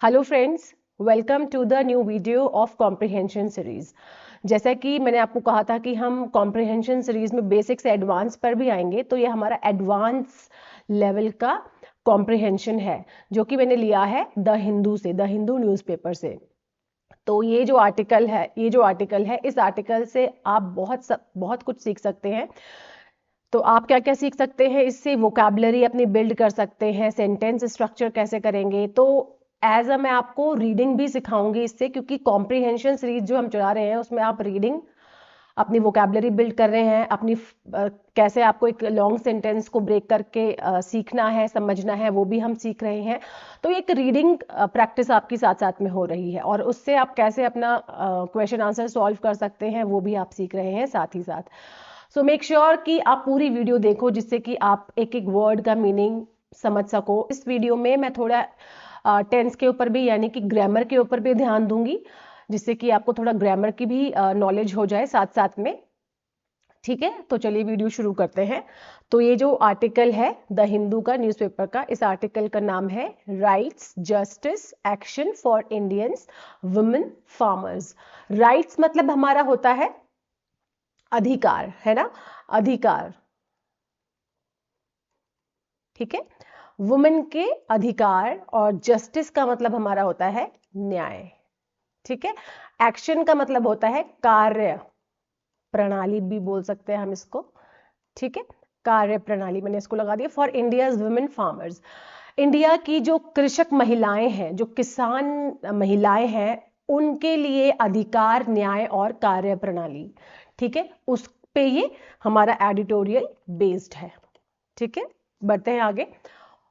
Hello friends, welcome to the new video of comprehension series. जैसा कि मैंने आपको कहा था कि हम कॉम्प्रिहेंशन सीरीज में बेसिक से एडवांस पर भी आएंगे, तो ये हमारा एडवांस लेवल का कॉम्प्रिहेंशन है जो कि मैंने लिया है द हिंदू से, द हिंदू न्यूज़पेपर से। तो ये जो आर्टिकल है, इस आर्टिकल से आप बहुत कुछ सीख सकते हैं। तो आप क्या क्या सीख सकते हैं इससे? वोकैबुलरी अपनी बिल्ड कर सकते हैं, सेंटेंस स्ट्रक्चर कैसे करेंगे। तो एज अ मैं आपको रीडिंग भी सिखाऊंगी इससे, क्योंकि कॉम्प्रिहेंशन सीरीज जो हम चला रहे हैं उसमें आप रीडिंग अपनी वोकैबुलरी बिल्ड कर रहे हैं, अपनी कैसे आपको एक लॉन्ग सेंटेंस को ब्रेक करके सीखना है, समझना है, वो भी हम सीख रहे हैं। तो एक रीडिंग प्रैक्टिस आपकी साथ साथ में हो रही है, और उससे आप कैसे अपना क्वेश्चन आंसर सॉल्व कर सकते हैं वो भी आप सीख रहे हैं साथ ही साथ। सो मेक श्योर कि आप पूरी वीडियो देखो, जिससे कि आप एक एक वर्ड का मीनिंग समझ सको। इस वीडियो में मैं थोड़ा टेंस के ऊपर भी, यानी कि ग्रामर के ऊपर भी ध्यान दूंगी, जिससे कि आपको थोड़ा ग्रामर की भी नॉलेज हो जाए साथ साथ में। ठीक है, तो चलिए वीडियो शुरू करते हैं। तो ये जो आर्टिकल है द हिंदू का, न्यूज़पेपर का, इस आर्टिकल का नाम है rights justice action for Indians women farmers. Rights मतलब हमारा होता है अधिकार, है ना, अधिकार। ठीक है, वुमेन के अधिकार, और जस्टिस का मतलब हमारा होता है न्याय। ठीक है, एक्शन का मतलब होता है कार्य प्रणाली भी बोल सकते हैं हम इसको। ठीक है, कार्य प्रणाली, मैंने इसको लगा दिया। For India's women farmers, India की जो कृषक महिलाएं हैं, जो किसान महिलाएं हैं, उनके लिए अधिकार, न्याय और कार्य प्रणाली। ठीक है, उस पे ये हमारा एडिटोरियल बेस्ड है। ठीक है, बढ़ते हैं आगे।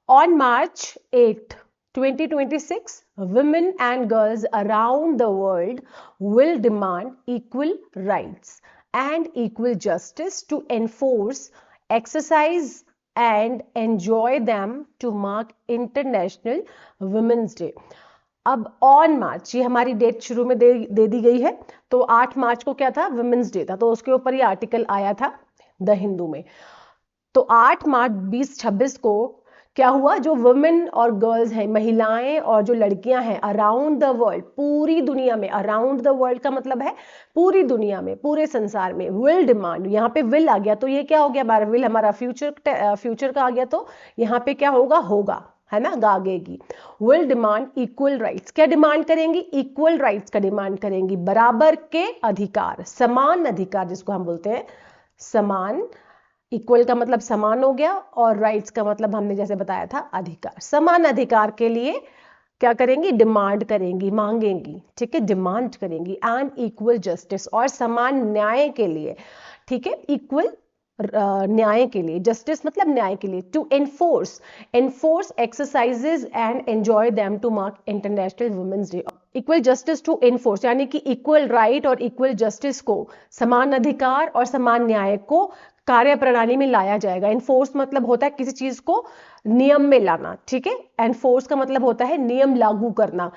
On March 8 2026, women and girls around the world will demand equal rights and equal justice to enforce, exercise and enjoy them to mark International Women's Day। अब ऑन मार्च, ये हमारी डेट शुरू में दे दी गई है। तो 8 मार्च को क्या था? वुमेन्स डे था, तो उसके ऊपर ये आर्टिकल आया था द हिंदू में। तो 8 मार्च 2026 को क्या हुआ? जो वुमेन और गर्ल्स हैं, महिलाएं और जो लड़कियां हैं अराउंड द वर्ल्ड, पूरी दुनिया में, अराउंड द वर्ल्ड का मतलब है पूरी दुनिया में, पूरे संसार में, विल डिमांड, यहाँ पे विल आ गया तो ये क्या हो गया? बार विल हमारा फ्यूचर का आ गया, तो यहाँ पे क्या होगा? होगा, है ना, गागेगी। विल डिमांड इक्वल राइट्स, क्या डिमांड करेंगी? इक्वल राइट्स का डिमांड करेंगी, बराबर के अधिकार, समान अधिकार जिसको हम बोलते हैं समान। इक्वल का मतलब समान हो गया, और राइट्स का मतलब हमने जैसे बताया था अधिकार। समान अधिकार के लिए क्या करेंगी? डिमांड करेंगी, मांगेंगी। ठीक है, डिमांड करेंगी। एंड इक्वल जस्टिस, और समान न्याय के लिए। ठीक है, इक्वल न्याय के लिए, जस्टिस मतलब न्याय के लिए। To enforce exercises and enjoy them to mark international women's day. Equal justice to enforce, यानी कि इक्वल राइट और इक्वल जस्टिस को, समान अधिकार और समान न्याय को कार्य प्रणाली में लाया जाएगा। एनफोर्स मतलब होता है किसी चीज को नियम में लाना। ठीक है, एनफोर्स का मतलब होता है नियम लागू करना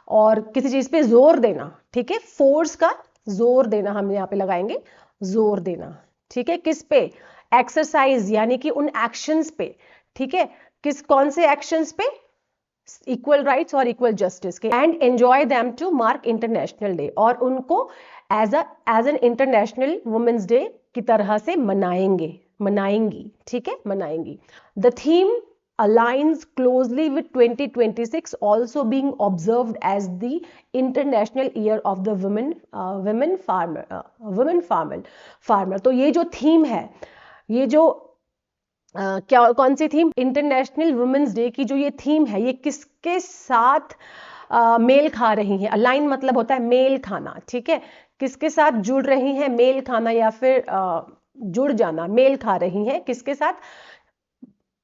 और किसी चीज पे जोर देना। ठीक है, फोर्स का जोर देना हम यहाँ पे लगाएंगे, जोर देना। ठीक है, किस पे? एक्सरसाइज, यानी कि उन एक्शंस पे। ठीक है, कौन से एक्शंस पे? इक्वल राइट्स और इक्वल जस्टिस के। And enjoy them to mark international day, और उनको as an international women's day की तरह से मनाएंगी। ठीक है, मनाएंगी। The theme aligns closely with 2026 also being observed as the International Year of the women farmer। तो ये जो थीम है, ये जो क्या, कौन सी थीम? इंटरनेशनल वुमेन्स डे की जो ये थीम है, ये किसके साथ मेल खा रही है? अलाइन मतलब होता है मेल खाना। ठीक है, किसके साथ जुड़ रही हैं? मेल खाना, या फिर जुड़ जाना, मेल खा रही हैं किसके साथ?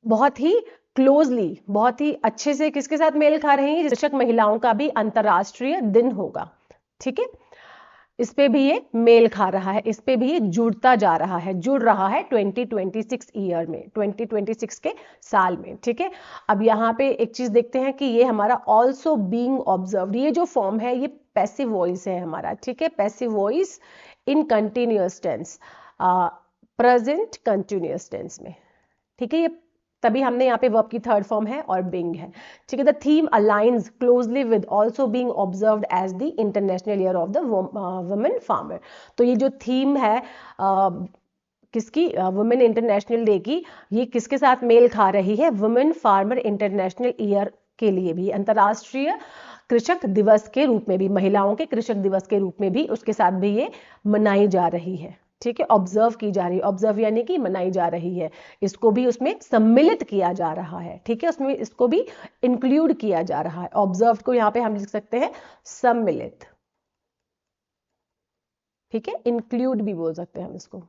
बहुत ही क्लोजली, बहुत ही अच्छे से किसके साथ मेल खा रही हैं? कृषक महिलाओं का भी अंतर्राष्ट्रीय दिन होगा। ठीक है, इस पे भी ये मेल खा रहा है, इस पे भी ये जुड़ता जा रहा है, जुड़ रहा है 2026 ईयर में, 2026 के साल में। ठीक है, अब यहाँ पे एक चीज देखते हैं कि ये हमारा ऑल्सो बीइंग ऑब्जर्व्ड, ये जो फॉर्म है ये पैसिव वॉइस है हमारा। ठीक है, passive voice in continuous tense, present continuous tense में। ठीक है, ये तभी हमने यहाँ पे वर्ब की थर्ड फॉर्म है और बीइंग है, ठीक है। The theme aligns closely with also being observed as the international year of the women farmer. तो ये जो थीम है किसकी, वुमेन इंटरनेशनल डे की, ये किसके साथ मेल खा रही है, वुमेन फार्मर इंटरनेशनल ईयर के लिए भी, अंतर्राष्ट्रीय कृषक दिवस के रूप में भी, महिलाओं के कृषक दिवस के रूप में भी उसके साथ भी ये मनाई जा रही है, ठीक है। ऑब्जर्व की जा रही है, ऑब्जर्व यानी कि मनाई जा रही है, इसको भी उसमें सम्मिलित किया जा रहा है, ठीक है, उसमें इसको भी इंक्लूड किया जा रहा है। ऑब्जर्व को यहाँ पे हम लिख सकते हैं सम्मिलित, ठीक है, इंक्लूड भी बोल सकते हैं हम इसको,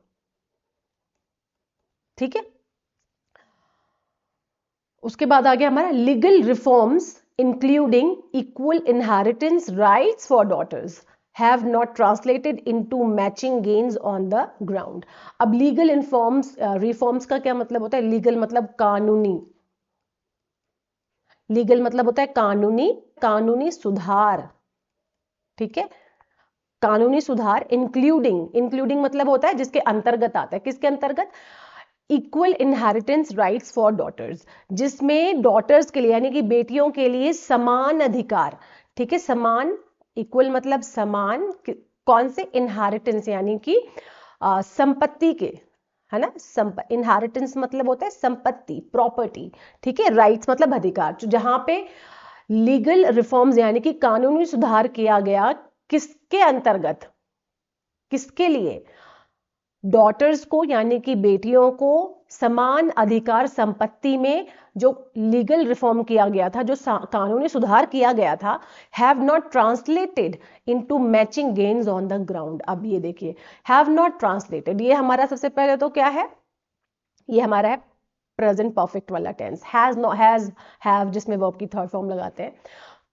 ठीक है। उसके बाद आ गया हमारा legal reforms including equal inheritance rights for daughters have not translated into matching gains on the ground। अब लीगल रिफॉर्म्स का क्या मतलब होता है, लीगल मतलब कानूनी, लीगल मतलब होता है कानूनी सुधार, ठीक है, कानूनी सुधार। इंक्लूडिंग मतलब होता है जिसके अंतर्गत आता है, किसके अंतर्गत, equal inheritance rights for daughters, जिसमें डॉटर्स के लिए यानी कि बेटियों के लिए समान अधिकार, ठीक है, समान, इक्वल मतलब समान, कौन से, इनहेरिटेंस यानी कि संपत्ति के, है ना, इनहेरिटेंस मतलब होता है संपत्ति, प्रॉपर्टी, ठीक है, राइट्स मतलब अधिकार। तो जहां पे लीगल रिफॉर्म्स यानी कि कानूनी सुधार किया गया, किसके अंतर्गत, किसके लिए, डॉटर्स को यानी कि बेटियों को समान अधिकार संपत्ति में, जो लीगल रिफॉर्म किया गया था, जो कानूनी सुधार किया गया था, have not translated into matching gains on the ground. अब ये देखिए, हैव नॉट ट्रांसलेटेड, ये हमारा सबसे पहले तो क्या है, ये हमारा है प्रेजेंट परफेक्ट वाला टेंस, हैव जिसमें वर्ब की थर्ड फॉर्म लगाते हैं।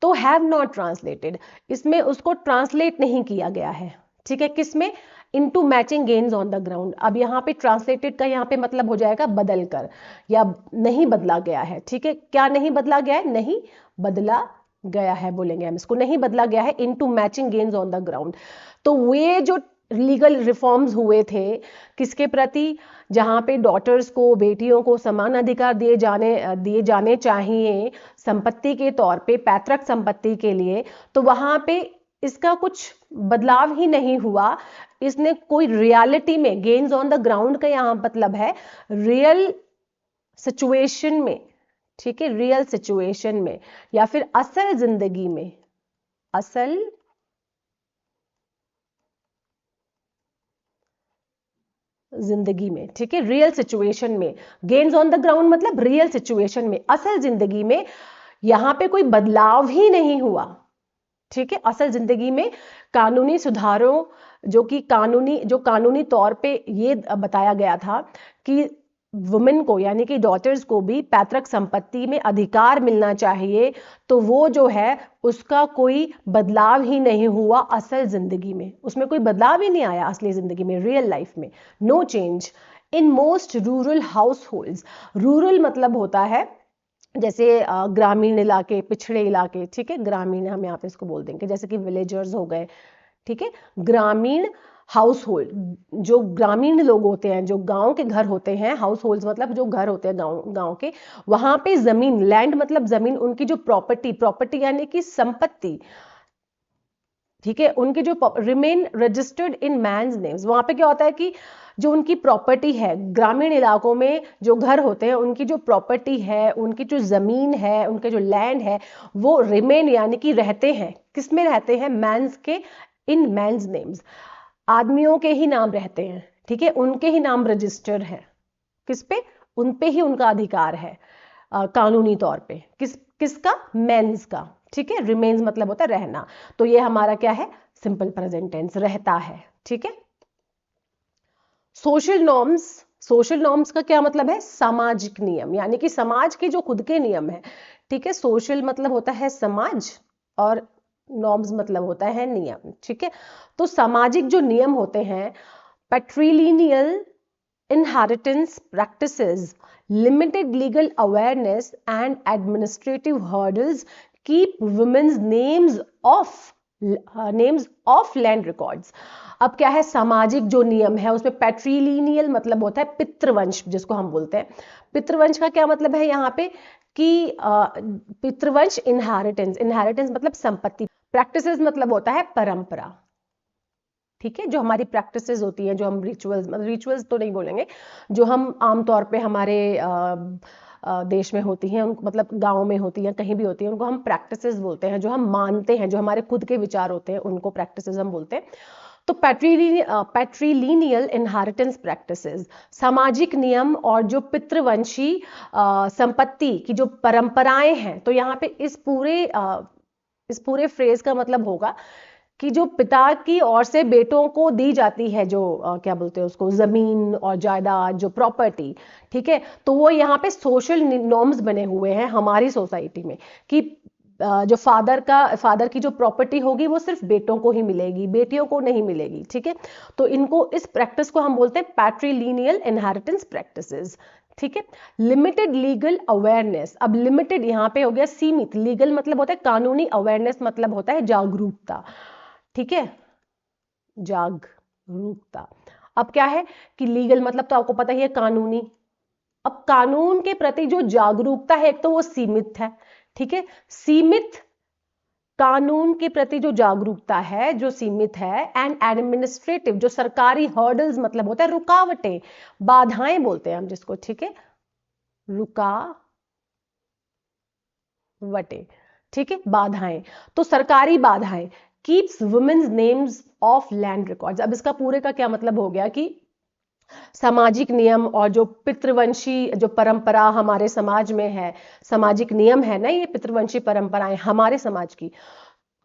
तो हैव नॉट ट्रांसलेटेड, इसमें उसको ट्रांसलेट नहीं किया गया है, ठीक है, किसमें, into matching gains on the ground. अब यहाँ पे ट्रांसलेटेड का यहाँ पे मतलब हो जाएगा बदल कर, या नहीं बदला गया है, ठीक है, क्या नहीं बदला गया है, नहीं बदला गया है बोलेंगे हम इसको, नहीं बदला गया है, into matching gains on the ground. तो वे जो लीगल रिफॉर्म्स हुए थे किसके प्रति, जहां पे डॉटर्स को, बेटियों को समान अधिकार दिए जाने चाहिए संपत्ति के तौर पे, पैतृक संपत्ति के लिए, तो वहां पे इसका कुछ बदलाव ही नहीं हुआ। इसने कोई रियलिटी में, गेन्स ऑन द ग्राउंड का यहां मतलब है रियल सिचुएशन में, ठीक है, रियल सिचुएशन में या फिर असल जिंदगी में, असल जिंदगी में, ठीक है, रियल सिचुएशन में, गेन्स ऑन द ग्राउंड मतलब रियल सिचुएशन में, असल जिंदगी में यहां पे कोई बदलाव ही नहीं हुआ, ठीक है। असल जिंदगी में कानूनी सुधारों, जो कानूनी तौर पे ये बताया गया था कि वुमेन को यानी कि डॉटर्स को भी पैतृक संपत्ति में अधिकार मिलना चाहिए, तो वो जो है उसका कोई बदलाव ही नहीं हुआ असल जिंदगी में, उसमें कोई बदलाव ही नहीं आया असली जिंदगी में, रियल लाइफ में, no change in most rural households. Rural मतलब होता है जैसे ग्रामीण इलाके, पिछड़े इलाके, ठीक है, ग्रामीण हम यहाँ पे इसको बोल देंगे, जैसे कि विलेजर्स हो गए, ठीक है, ग्रामीण हाउस होल्ड, जो ग्रामीण लोग होते हैं, जो गांव के घर होते हैं, हाउस होल्ड मतलब जो घर होते हैं गांव के, वहां पे जमीन, लैंड मतलब जमीन, उनकी जो प्रॉपर्टी यानी कि संपत्ति, ठीक है, उनकी जो remain registered in men's names. वहां पे क्या होता है कि जो उनकी प्रॉपर्टी है, ग्रामीण इलाकों में जो घर होते हैं, उनकी जो प्रॉपर्टी है, उनकी जो जमीन है, उनके जो लैंड है, वो रिमेन यानी कि रहते हैं, किसमें रहते हैं, मैन्स के, इन मैन्स नेम्स, आदमियों के ही नाम रहते हैं, ठीक है, उनके ही नाम रजिस्टर्ड है, किस पे, उन पे ही उनका अधिकार है कानूनी तौर पे, किसका, मेंस का, ठीक है। रिमेन्स मतलब होता है रहना, तो ये हमारा क्या है, सिंपल प्रेजेंट टेंस, रहता है, ठीक है। सोशल नॉर्म्स का क्या मतलब है, सामाजिक नियम, यानी कि समाज के जो खुद के नियम है, ठीक है। सोशल मतलब होता है समाज और नॉर्म्स मतलब होता है नियम, ठीक है। तो सामाजिक जो नियम होते हैं, पैट्रिलिनियल inheritance practices, limited legal awareness and administrative hurdles keep women's names off names off land records. अब क्या है, सामाजिक जो नियम है उसमें पैट्रीलिनियल मतलब होता है पितृवंश, जिसको हम बोलते हैं। पितृवंश का क्या मतलब है यहाँ पे कि पितृवंश इनहेरिटेंस, इनहेरिटेंस मतलब संपत्ति। प्रैक्टिसेस मतलब होता है परंपरा, ठीक है, जो हमारी प्रैक्टिसेस होती हैं, जो हम रिचुअल्स, मतलब रिचुअल्स तो नहीं बोलेंगे, जो हम आमतौर पे हमारे देश में होती हैं, मतलब गाँव में होती हैं, कहीं भी होती हैं, उनको हम प्रैक्टिसेस बोलते हैं। जो हम मानते हैं, जो हमारे खुद के विचार होते हैं, उनको प्रैक्टिसेस हम बोलते हैं। तो पैट्रीलिनियल इनहेरिटेंस प्रैक्टिसेस, सामाजिक नियम और जो पितृवंशी संपत्ति की जो परंपराएं हैं। तो यहाँ पे इस पूरे फ्रेज का मतलब होगा कि जो पिता की ओर से बेटों को दी जाती है, जो क्या बोलते हैं उसको, जमीन और जायदाद, जो प्रॉपर्टी, ठीक है, तो वो यहाँ पे सोशल नॉर्म्स बने हुए हैं हमारी सोसाइटी में कि जो फादर की जो प्रॉपर्टी होगी वो सिर्फ बेटों को ही मिलेगी, बेटियों को नहीं मिलेगी, ठीक है। तो इनको, इस प्रैक्टिस को हम बोलते हैं पैट्रीलिनियल इनहेरिटेंस प्रैक्टिसेस, ठीक है। लिमिटेड लीगल अवेयरनेस, अब लिमिटेड यहाँ पे हो गया सीमित, लीगल मतलब होता है कानूनी, अवेयरनेस मतलब होता है जागरूकता, ठीक है, जागरूकता। अब क्या है कि लीगल मतलब तो आपको पता ही है, कानूनी। अब कानून के प्रति जो जागरूकता है, एक तो वो सीमित है, ठीक है, सीमित कानून के प्रति जो जागरूकता है, जो सीमित है। एंड एडमिनिस्ट्रेटिव, जो सरकारी हर्डल्स मतलब होता है रुकावटें, बाधाएं बोलते हैं हम जिसको, ठीक है, रुकावटें, ठीक है, बाधाएं। तो सरकारी बाधाएं keeps women's names off land records. अब इसका पूरे का क्या मतलब हो गया कि सामाजिक नियम और जो पितृवंशी जो परंपरा हमारे समाज में है, सामाजिक नियम है ना, ये पितृवंशी परंपराएं हमारे समाज की,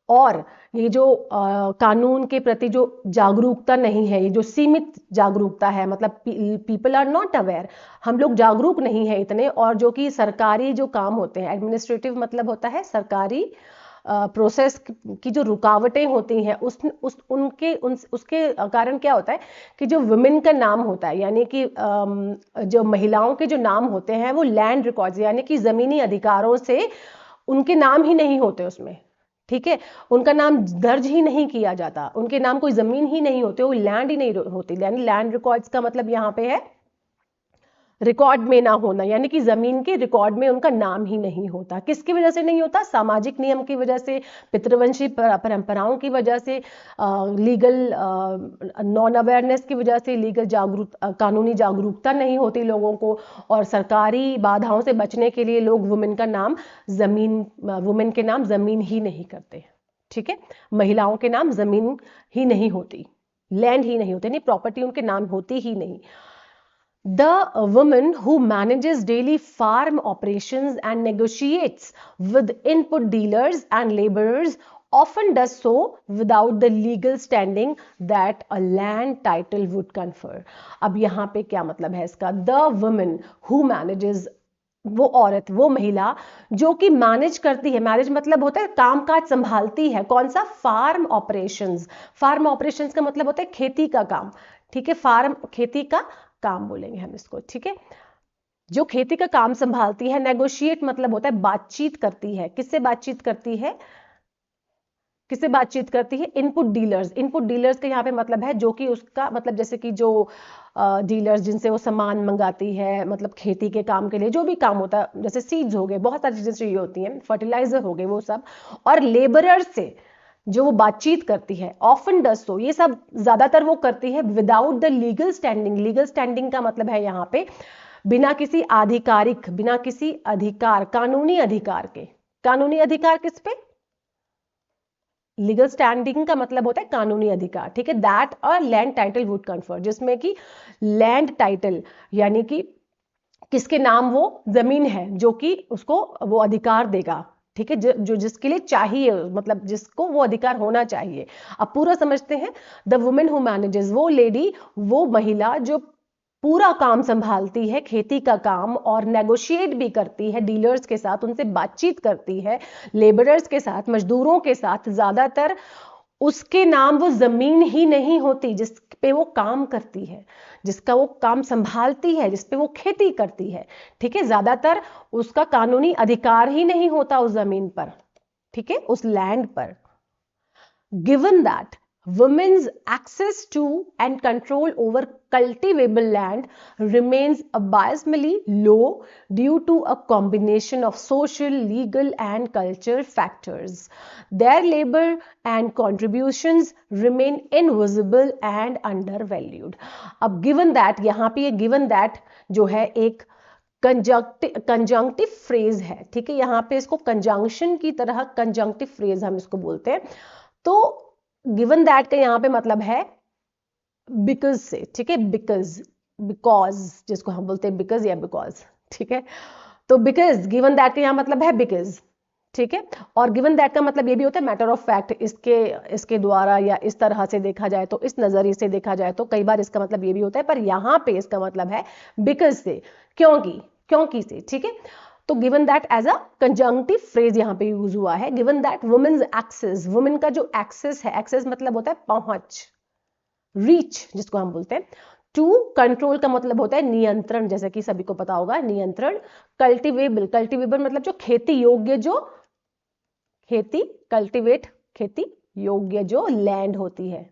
और ये जो कानून के प्रति जो जागरूकता नहीं है, ये जो सीमित जागरूकता है, मतलब पीपल आर नॉट अवेयर, हम लोग जागरूक नहीं है इतने, और जो कि सरकारी जो काम होते हैं, एडमिनिस्ट्रेटिव मतलब होता है सरकारी प्रोसेस की जो रुकावटें होती हैं, उसके कारण क्या होता है कि जो वुमेन का नाम होता है, यानी कि जो महिलाओं के जो नाम होते हैं वो लैंड रिकॉर्ड्स, यानी कि जमीनी अधिकारों से उनके नाम ही नहीं होते उसमें, ठीक है, उनका नाम दर्ज ही नहीं किया जाता, उनके नाम कोई जमीन ही नहीं होते, वो लैंड ही नहीं होती। यानी लैंड रिकॉर्ड्स का मतलब यहाँ पे है रिकॉर्ड में ना होना, यानी कि जमीन के रिकॉर्ड में उनका नाम ही नहीं होता। किसकी वजह से नहीं होता? सामाजिक नियम की वजह से, पितृवंशी परंपराओं की वजह से, लीगल नॉन अवेयरनेस की वजह से, लीगल कानूनी जागरूकता नहीं होती लोगों को, और सरकारी बाधाओं से बचने के लिए लोग वुमेन के नाम जमीन ही नहीं करते, ठीक है, महिलाओं के नाम जमीन ही नहीं होती, लैंड ही नहीं होते, नहीं प्रॉपर्टी उनके नाम होती ही नहीं। The woman who manages daily farm operations and negotiates with input dealers and laborers often does so without the legal standing that a land title would confer. अब यहाँ पे क्या मतलब है इसका? The woman who manages, वो औरत, वो महिला जो कि मैनेज करती है, मैनेज मतलब होता है कामकाज संभालती है, कौन सा? Farm operations. फार्म ऑपरेशंस का मतलब होता है खेती का काम, ठीक है, फार्म खेती का काम बोलेंगे हम इसको, ठीक है, जो खेती का काम संभालती है। नेगोशिएट मतलब होता है बातचीत करती है, किससे बातचीत करती है? किससे बातचीत करती है? Input dealers. इनपुट डीलर्स का यहाँ पे मतलब है जो कि उसका मतलब, जैसे कि जो डीलर्स जिनसे वो सामान मंगाती है, मतलब खेती के काम के लिए जो भी काम होता है, जैसे सीड्स हो गए, बहुत सारी चीजें चाहिए होती हैं, फर्टिलाइजर हो गए, वो सब, और लेबरर्स से जो वो बातचीत करती है। ऑफन डज सो, ये सब ज्यादातर वो करती है without the legal standing. Legal standing का मतलब है यहाँ पे बिना किसी आधिकारिक, बिना किसी अधिकार, कानूनी अधिकार के। कानूनी अधिकार किस पे? लीगल स्टैंडिंग का मतलब होता है कानूनी अधिकार, ठीक है, that a land title would confer, जिसमें कि लैंड टाइटल यानी कि किसके नाम वो जमीन है जो कि उसको वो अधिकार देगा, ठीक है, जो जिसके लिए चाहिए, मतलब जिसको वो अधिकार होना चाहिए। अब पूरा समझते हैं। द वुमेन हु मैनेजेस, वो लेडी, वो महिला जो पूरा काम संभालती है, खेती का काम, और नेगोशिएट भी करती है डीलर्स के साथ, उनसे बातचीत करती है, लेबरर्स के साथ, मजदूरों के साथ। ज्यादातर उसके नाम वो जमीन ही नहीं होती जिस पे वो काम करती है, जिसका वो काम संभालती है, जिस पे वो खेती करती है, ठीक है, ज्यादातर उसका कानूनी अधिकार ही नहीं होता उस जमीन पर, ठीक है, उस लैंड पर। given that women's access to and control over cultivable land remains abysmally low due to a combination of social, legal and cultural factors. Their labor and contributions remain invisible and undervalued. अब given that, यहाँ पे ये given that जो है एक conjunctive phrase है, ठीक है, यहाँ पे इसको कंजंक्शन की तरह कंजंक्टिव फ्रेज हम इसको बोलते हैं। तो गिवन दैट का यहाँ पे मतलब है बिकॉज से, ठीक है, बिकॉज जिसको हम बोलते हैं बिकॉज या बिकॉज, ठीक है। तो बिकॉज गिवन दैट का यहाँ मतलब है बिकॉज, ठीक है। और गिवन दैट का मतलब ये भी होता है मैटर ऑफ फैक्ट, इसके द्वारा या इस तरह से देखा जाए तो, इस नजरिए से देखा जाए तो कई बार इसका मतलब ये भी होता है, पर यहाँ पे इसका मतलब है बिकॉज से, क्योंकि से, ठीक है। तो given that as a conjunctive phrase यहाँ पे यूज हुआ है। Given that women's access, women का जो एक्सेस है, एक्सेस मतलब होता है पहुंच, रीच जिसको हम बोलते हैं। टू कंट्रोल का मतलब होता है नियंत्रण, जैसे कि सभी को पता होगा नियंत्रण। कल्टिवेबल, कल्टिवेबल मतलब जो खेती योग्य, जो खेती कल्टिवेट, खेती योग्य जो लैंड होती है,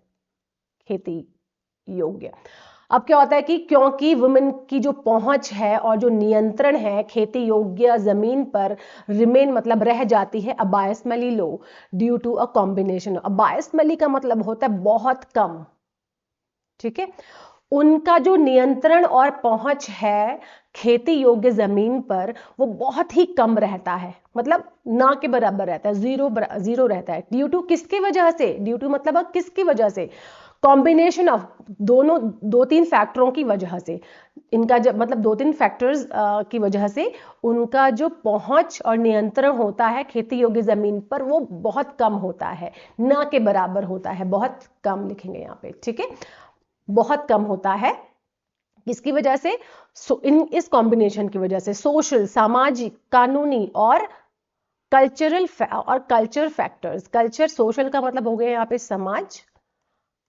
खेती योग्य। अब क्या होता है कि क्योंकि वुमेन की जो पहुंच है और जो नियंत्रण है खेती योग्य जमीन पर रिमेन मतलब रह जाती है अबायसमली लो ड्यू टू अ कॉम्बिनेशन। अबायसमली का मतलब होता है बहुत कम, ठीक है। उनका जो नियंत्रण और पहुंच है खेती योग्य जमीन पर वो बहुत ही कम रहता है, मतलब ना के बराबर रहता है, जीरो रहता है। ड्यू टू किसकी वजह से, ड्यू टू मतलब किसकी वजह से, कॉम्बिनेशन ऑफ दो तीन फैक्टरों की वजह से, इनका जब मतलब दो तीन फैक्टर्स की वजह से उनका जो पहुंच और नियंत्रण होता है खेती योग्य जमीन पर वो बहुत कम होता है, ना के बराबर होता है, बहुत कम लिखेंगे यहाँ पे, ठीक है, बहुत कम होता है। किसकी वजह से, इस कॉम्बिनेशन की वजह से, सोशल सामाजिक, कानूनी और कल्चरल और कल्चर फैक्टर्स। कल्चर, सोशल का मतलब हो गया यहाँ पे समाज,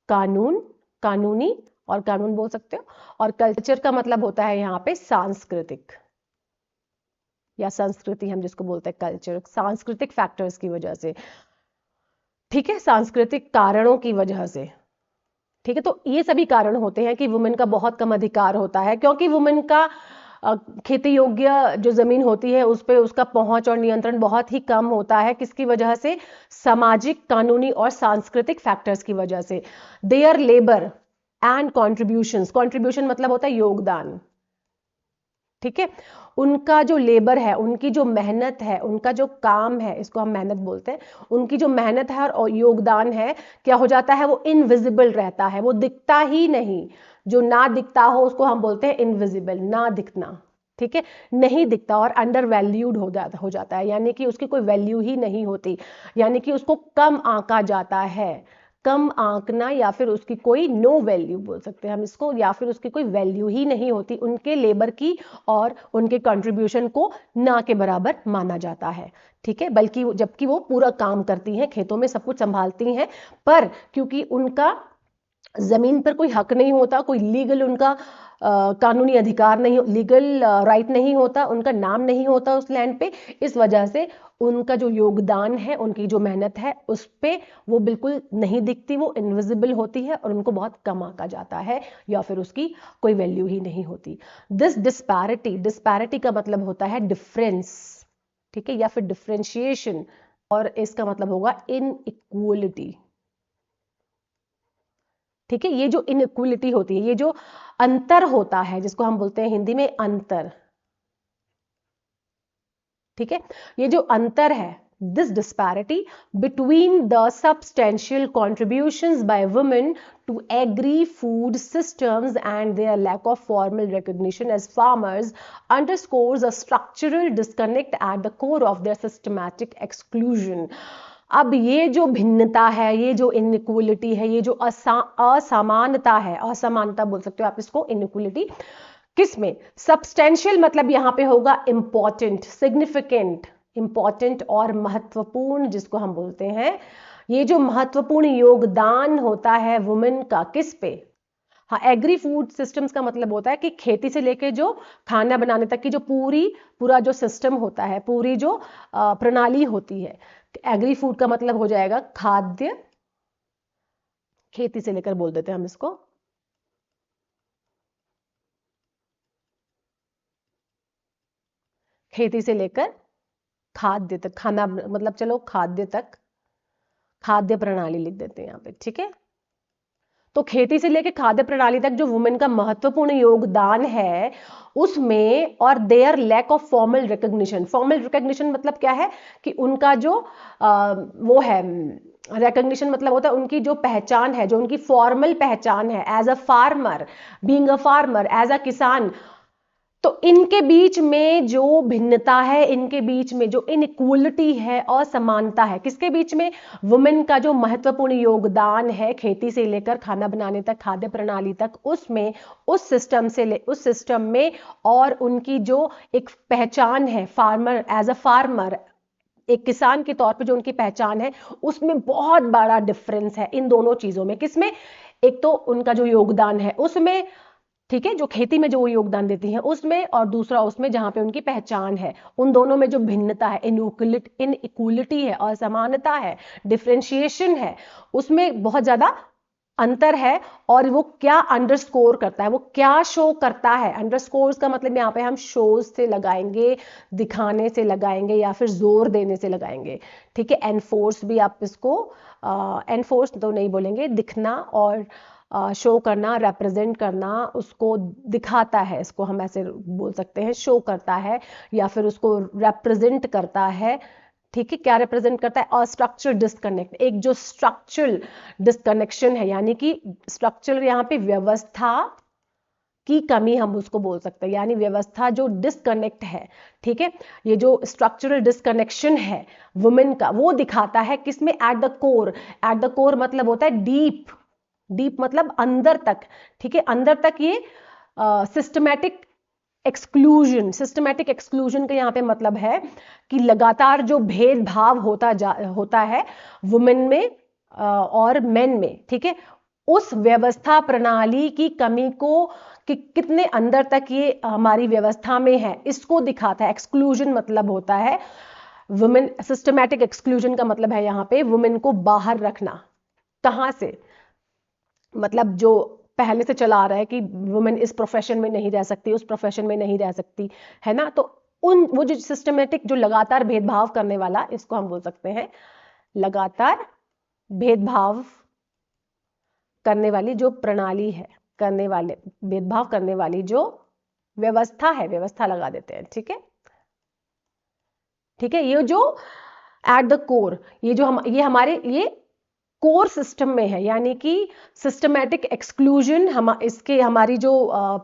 कानून, कानूनी और कानून बोल सकते हो, और कल्चर का मतलब होता है यहाँ पे सांस्कृतिक या संस्कृति हम जिसको बोलते हैं कल्चर, सांस्कृतिक फैक्टर्स की वजह से, ठीक है, सांस्कृतिक कारणों की वजह से, ठीक है। तो ये सभी कारण होते हैं कि वुमेन का बहुत कम अधिकार होता है, क्योंकि वुमेन का खेती योग्य जो जमीन होती है उस पे उसका पहुंच और नियंत्रण बहुत ही कम होता है। किसकी वजह से, सामाजिक, कानूनी और सांस्कृतिक फैक्टर्स की वजह से। Their labour and contributions, contribution मतलब होता है योगदान, ठीक है, उनका जो लेबर है, उनकी जो मेहनत है, उनका जो काम है, इसको हम मेहनत बोलते हैं, उनकी जो मेहनत है और योगदान है क्या हो जाता है, वो इनविजिबल रहता है, वो दिखता ही नहीं। जो ना दिखता हो उसको हम बोलते हैं इनविजिबल, ना दिखना, ठीक है, नहीं दिखता और अंडर वैल्यूड हो जाता है, यानी कि उसकी कोई वैल्यू ही नहीं होती, यानी कि उसको कम आंका जाता है। कम आंकना या फिर उसकी कोई नो वैल्यू बोल सकते हैं हम इसको, या फिर उसकी कोई वैल्यू ही नहीं होती उनके लेबर की और उनके कंट्रीब्यूशन को ना के बराबर माना जाता है, ठीक है। बल्कि जबकि वो पूरा काम करती हैं, खेतों में सब कुछ संभालती हैं, पर क्योंकि उनका जमीन पर कोई हक नहीं होता, कोई लीगल उनका कानूनी अधिकार नहीं, लीगल राइट नहीं होता, उनका नाम नहीं होता उस लैंड पे, इस वजह से उनका जो योगदान है, उनकी जो मेहनत है उस पे वो बिल्कुल नहीं दिखती, वो इनविजिबल होती है और उनको बहुत कम आंका जाता है या फिर उसकी कोई वैल्यू ही नहीं होती। दिस डिस्पैरिटी, डिस्पैरिटी का मतलब होता है डिफरेंस, ठीक है, या फिर डिफरेंशिएशन, और इसका मतलब होगा इनइक्वलिटी, ठीक है। ये जो इनइक्वलिटी होती है, ये जो अंतर होता है जिसको हम बोलते हैं हिंदी में अंतर, ठीक है, ये जो अंतर है, this disparity between the substantial contributions by women to agri-food systems and their lack of formal recognition as farmers underscores a structural disconnect at the core of their systematic exclusion। अब ये जो भिन्नता है, ये जो इनइक्वलिटी है, ये जो असमानता है, असमानता बोल सकते हो आप इसको, इनइक्वलिटी किसमें, सब्सटेंशियल मतलब यहां पे होगा इंपॉर्टेंट, सिग्निफिकेंट, इंपॉर्टेंट और महत्वपूर्ण जिसको हम बोलते हैं। ये जो महत्वपूर्ण योगदान होता है वुमेन का किस पे, हाँ, एग्री फूड सिस्टम्स का मतलब होता है कि खेती से लेके जो खाना बनाने तक की जो पूरा जो सिस्टम होता है, पूरी जो प्रणाली होती है। एग्री फूड का मतलब हो जाएगा खाद्य खेती से लेकर बोल देते हैं हम इसको। खेती से लेकर खाद्य तक, खाना मतलब चलो खाद्य तक, खाद्य प्रणाली लिख देते हैं यहाँ पे, ठीक है। तो खेती से लेकर खाद्य प्रणाली तक जो वुमेन का महत्वपूर्ण योगदान है उसमें, और their lack of formal recognition. Formal recognition मतलब क्या है कि उनका जो वो है, रिकॉग्निशन मतलब होता है उनकी जो पहचान है, जो उनकी फॉर्मल पहचान है as a farmer, being a farmer, as a kisan. तो इनके बीच में जो भिन्नता है, इनके बीच में जो इनइक्वलिटी है, असमानता है, किसके बीच में? वुमेन का जो महत्वपूर्ण योगदान है खेती से लेकर खाना बनाने तक, खाद्य प्रणाली तक, उसमें, उस सिस्टम में, और उनकी जो एक पहचान है फार्मर, एज अ फार्मर, एक किसान के तौर पे जो उनकी पहचान है, उसमें बहुत बड़ा डिफरेंस है इन दोनों चीजों में। किसमें? एक तो उनका जो योगदान है उसमें, ठीक है, जो खेती में जो वो योगदान देती हैं उसमें, और दूसरा उसमें जहां पे उनकी पहचान है। उन दोनों में जो भिन्नता है, इनइक्वलिटी है, असमानता है, डिफरेंशिएशन है, उसमें बहुत ज्यादा अंतर है। और वो क्या अंडरस्कोर करता है, वो क्या शो करता है? अंडरस्कोर्स का मतलब यहाँ पे हम शोज से लगाएंगे, दिखाने से लगाएंगे, या फिर जोर देने से लगाएंगे, ठीक है। एनफोर्स भी आप इसको, एनफोर्स तो नहीं बोलेंगे, दिखना और शो करना, रिप्रेजेंट करना, उसको दिखाता है, इसको हम ऐसे बोल सकते हैं, शो करता है या फिर उसको रिप्रेजेंट करता है, ठीक है। क्या रिप्रेजेंट करता है? अस्ट्रक्चरल डिस्कनेक्ट, एक जो स्ट्रक्चरल डिस्कनेक्शन है, यानी कि स्ट्रक्चरल यहाँ पे व्यवस्था की कमी हम उसको बोल सकते हैं, यानी व्यवस्था जो डिस्कनेक्ट है, ठीक है। ये जो स्ट्रक्चरल डिस्कनेक्शन है वुमेन का, वो दिखाता है किसमें? At the core. At the core मतलब होता है डीप, डीप मतलब अंदर तक, ठीक है, अंदर तक। ये सिस्टमैटिक एक्सक्लूजन, सिस्टमैटिक एक्सक्लूजन का यहाँ पे मतलब है कि लगातार जो भेदभाव होता है वुमेन में और मेन में, ठीक है, उस व्यवस्था प्रणाली की कमी को, कि कितने अंदर तक ये हमारी व्यवस्था में है, इसको दिखाता है। एक्सक्लूजन मतलब होता है वुमेन, सिस्टमैटिक एक्सक्लूजन का मतलब है यहाँ पे वुमेन को बाहर रखना। कहां से? मतलब जो पहले से चला आ रहा है कि वुमेन इस प्रोफेशन में नहीं रह सकती, उस प्रोफेशन में नहीं रह सकती, है ना। तो वो जो सिस्टमेटिक, जो लगातार भेदभाव करने वाला, इसको हम बोल सकते हैं लगातार भेदभाव करने वाली जो प्रणाली है, करने वाले भेदभाव करने वाली जो व्यवस्था है, व्यवस्था लगा देते हैं, ठीक है, ठीक है। ये जो एट द कोर, ये जो ये हमारे ये कोर सिस्टम में है, यानी कि सिस्टमैटिक एक्सक्लूजन इसके, हमारी जो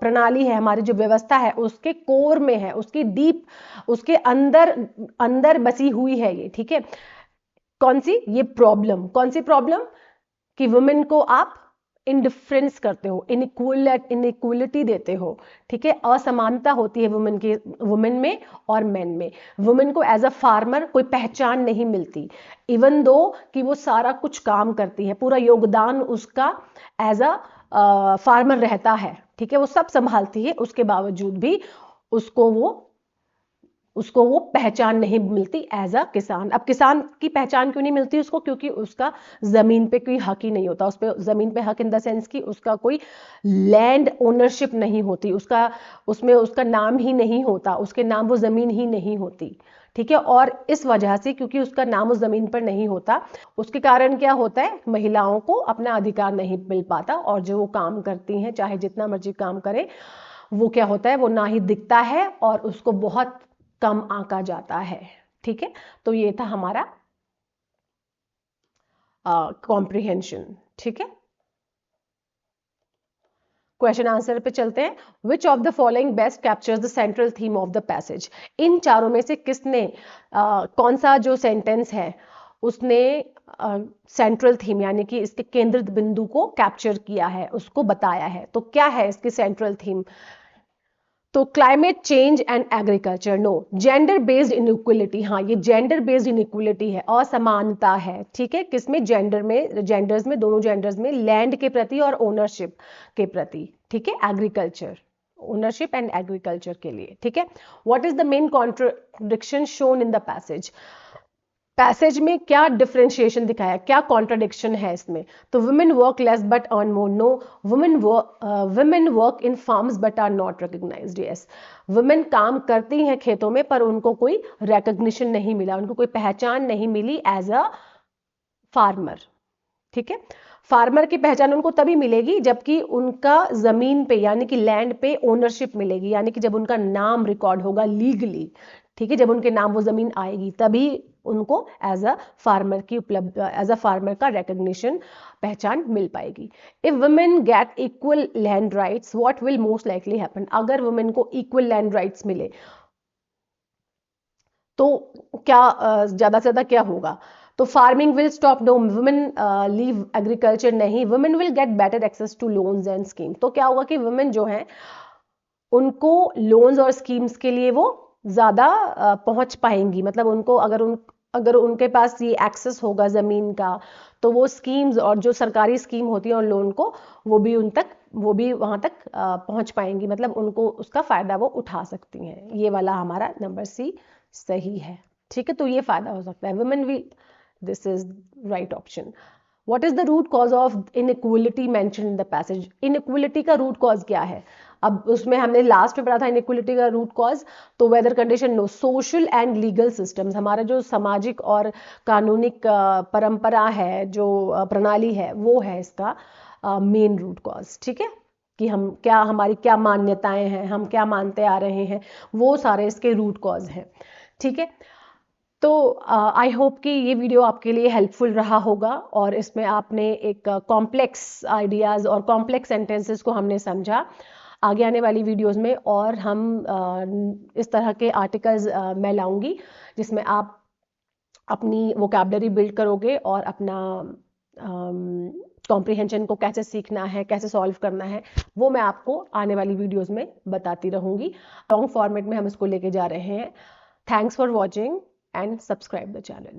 प्रणाली है, हमारी जो व्यवस्था है, उसके कोर में है, उसकी डीप, उसके अंदर अंदर बसी हुई है ये, ठीक है। कौन सी? ये प्रॉब्लम। कौन सी प्रॉब्लम? कि वुमेन को आप इंडिफरेंस करते हो, इनइक्वलिटी देते हो, ठीक है। असमानता होती है वुमेन में और मेन में। वुमेन को एज अ फार्मर कोई पहचान नहीं मिलती, इवन दो कि वो सारा कुछ काम करती है, पूरा योगदान उसका एज अ फार्मर रहता है, ठीक है, वो सब संभालती है, उसके बावजूद भी उसको वो पहचान नहीं मिलती एज अ किसान। अब किसान की पहचान क्यों नहीं मिलती उसको? क्योंकि उसका जमीन पे कोई हक ही नहीं होता, उस पे जमीन पे हक इन द सेंस कि उसका कोई लैंड ओनरशिप नहीं होती, उसमें उसका नाम ही नहीं होता, उसके नाम वो जमीन ही नहीं होती, ठीक है। और इस वजह से, क्योंकि उसका नाम उस जमीन पर नहीं होता, उसके कारण क्या होता है? महिलाओं को अपना अधिकार नहीं मिल पाता, और जो वो काम करती हैं, चाहे जितना मर्जी काम करे, वो क्या होता है? वो ना ही दिखता है और उसको बहुत कम आंका जाता है, ठीक है। तो ये था हमारा कॉम्प्रिहेंशन, ठीक है। क्वेश्चन आंसर पे चलते हैं। Which of the following best captures the central theme of the passage? इन चारों में से किसने, कौन सा जो सेंटेंस है उसने सेंट्रल थीम, यानी कि इसके केंद्रित बिंदु को कैप्चर किया है, उसको बताया है? तो क्या है इसकी सेंट्रल थीम? तो climate change and agriculture, no. Gender based inequality, हाँ, ये जेंडर बेस्ड इनइक्वलिटी है, असमानता है, ठीक है। किसमें? जेंडर में, जेंडर्स में, दोनों जेंडर्स में, लैंड के प्रति और ओनरशिप के प्रति, ठीक है। एग्रीकल्चर, ओनरशिप एंड एग्रीकल्चर के लिए, ठीक है। What is the main contradiction shown in the passage? Passage में क्या डिफरेंशिएशन दिखाया, क्या कॉन्ट्रडिक्शन है इसमें? तो women work less but earn more, no. Women work in farms but are not recognised, yes. Women काम करती हैं खेतों में पर उनको कोई रिकॉग्निशन नहीं मिला, उनको कोई पहचान नहीं मिली एज अ फार्मर। ठीक है, फार्मर की पहचान उनको तभी मिलेगी जबकि उनका जमीन पे यानी कि लैंड पे ओनरशिप मिलेगी, यानी कि जब उनका नाम रिकॉर्ड होगा लीगली। ठीक है, जब उनके नाम वो जमीन आएगी तभी उनको एज अ फार्मर की उपलब्ध, एज अ फार्मर का रिकॉग्निशन, पहचान मिल पाएगी। If women get equal land rights what will most likely happen, अगर वुमेन को इक्वल लैंड राइट्स मिले तो क्या ज्यादा से ज्यादा क्या होगा? तो farming will stop, no. Women leave agriculture, नहीं। Women will get better access to loans and scheme, तो क्या होगा कि वुमेन जो है उनको लोन्स और स्कीम्स के लिए वो ज्यादा पहुंच पाएंगी, मतलब उनको अगर उनके पास ये एक्सेस होगा जमीन का तो वो स्कीम्स और जो सरकारी स्कीम होती है और लोन को वो भी वहां तक पहुंच पाएंगी, मतलब उनको उसका फायदा वो उठा सकती हैं। ये वाला हमारा नंबर सी सही है। ठीक है, तो ये फायदा हो सकता है women will, this is right option. What is the root cause of inequality mentioned in the passage? Inequality का root cause क्या है? अब उसमें हमने लास्ट में पढ़ा था inequality का root cause, तो weather condition नो, social and legal systems, हमारा जो सामाजिक और कानूनिक परंपरा है, जो प्रणाली है, वो है इसका मेन रूट कॉज। ठीक है, कि हम क्या, हमारी क्या मान्यताएं हैं, हम क्या मानते आ रहे हैं, वो सारे इसके रूट कॉज हैं। ठीक है, तो आई होप कि ये वीडियो आपके लिए हेल्पफुल रहा होगा और इसमें आपने एक कॉम्प्लेक्स आइडियाज़ और कॉम्प्लेक्स सेंटेंसेस को हमने समझा। आगे आने वाली वीडियोस में और हम इस तरह के आर्टिकल्स मैं लाऊंगी जिसमें आप अपनी वोकैबुलरी बिल्ड करोगे और अपना कॉम्प्रिहेंशन को कैसे सीखना है, कैसे सॉल्व करना है, वो मैं आपको आने वाली वीडियोस में बताती रहूंगी। लॉन्ग फॉर्मेट में हम इसको लेके जा रहे हैं। Thanks for watching and subscribe the channel.